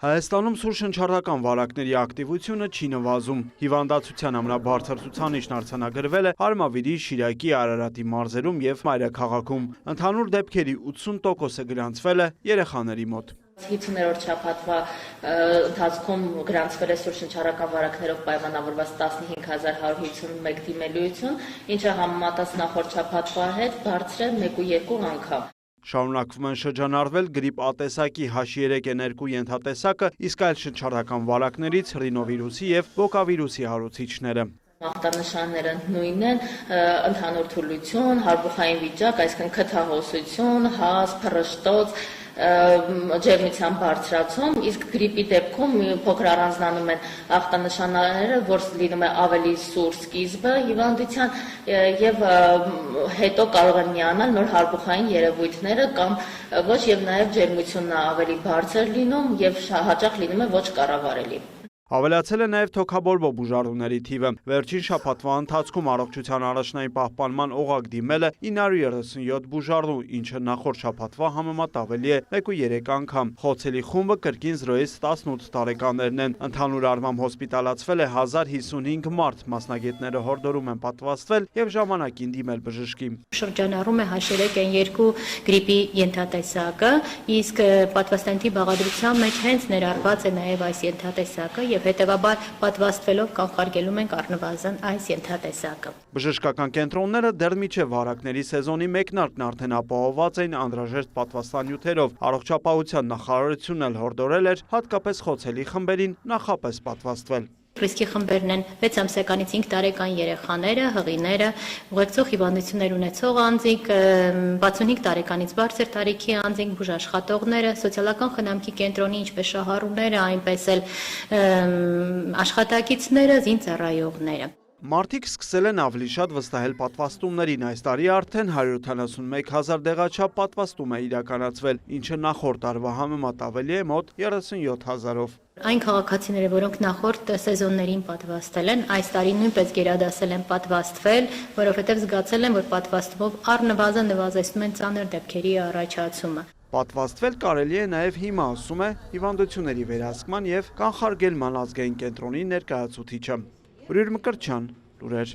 Հայաստանում սուրշնչառական վարակների ակտիվությունը չի նվազում։ Հիվանդացության ամենաբարձր ցուցանիշն արձանագրվել է Արմավիրի, Շիրակի, Արարատի մարզերում եւ Մայրաքաղաքում։ Ընդհանուր դեպքերի 80%-ը գրանցվել է երեխաների մոտ։ 50-րդ շաբաթվա ընթացքում գրանցվել է սուրշնչառական վարակներով պայմանավորված 15151 դիմելույություն, ինչը համեմատած նախորդ շաբաթվա հետ բարձր է 1.2 անգամ։ Շարունակվում են շրջանառվել գրիպ ատեսակի H3N2 ենթատեսակը, իսկ այլ շնչառական վարակներից ռինովիրուսի եւ բոկավիրուսի հարուցիչները։ Ախտանշանները նույնն են, ընդհանուր թուլություն, հարբուխային վիճակ, այսինքն քթահոսություն, հազ, փռշտոց, ջերմության բարձրացում, իսկ գրիպի դեպքում փոքր առանձնանում են ախտանշանները, որ լինում է ավելի սուր սկիզբը հիվանդության եւ հետո կարող են միանալ նոր հարբուխային երևույթները կամ ոչ եւ նաեւ ջերմությունն ավելի բարձր լինում եւ հաճախ լինում է ոչ կառավարելի։ Ավելացել է նաև թոքաբորբո բուժառուների թիվը։ Վերջին շաբաթվա ընթացքում առողջության առաջնային պահպանման օղակ դիմել է 937 բուժառու, ինչը նախորդ շաբաթվա համեմատ ավելի է 1.3 անգամ։ Խոցելի խումբը կրկին 0-ից 18 տարեկաններն են։ Ընդհանուր առմամբ հոսպիտալացվել է 1055 մարդ, մասնագետները հորդորում են պատվաստվել եւ ժամանակին դիմել բժշկի։ Շրջանառում է H3N2 գրիպի ենթատեսակը, իսկ պատվաստանյութի բաղադրության մեջ հենց ներառված է նաև այս ենթատեսակը եւ հետեւաբար պատվաստվելով կանխարգելում ենք առնվազն այս ենթատեսակը։ Բժշկական կենտրոնները դեռ մինչև վարակների սեզոնի մեկնարկն արդեն ապահովված էին անհրաժեշտ պատվաստանյութերով։ Առողջապահության նախարարությունն էլ հորդորել էր հատկապես խոցելի խմբերին նախապես պատվաստվել։ Ռիսկի խմբերն են 6 ամսեկանից 5 տարեկան երեխաները, հղիները, ուղեկցող հիվանդություններ ունեցող անձինք, 65 տարեկանից բարձր տարիքի անձինք, բուժաշխատողները, սոցիալական խնամքի կենտրոնի ինչպես շահառուները, այնպես էլ աշխատակիցները, զինծառայողները։ Մարդիկ սկսել են ավելի շատ վստահել պատվաստումներին, այս տարի արդեն 171 հազար դեղաչափ պատվաստում է իրականացվել, ինչը նախորդ տարվա համեմատ ավելի է մոտ 37 հազարով։ Այն քաղաքացիները, որոնք նախորդ սեզոններին պատվաստել են, այս տարի նույնպես գերադասել են պատվաստվել, որովհետև զգացել են, որ պատվաստումով առնվազն նվազեցնում են ծանր դեպքերի առաջացումը։ Պատվաստվել կարելի է նաև հիմա, ասում է հիվանդությունների վերահսկման եւ կանխարգելման ազգային կենտրոնի ներկայացուցիչը։ Ուրիր Մկրտչյան, լուրեր։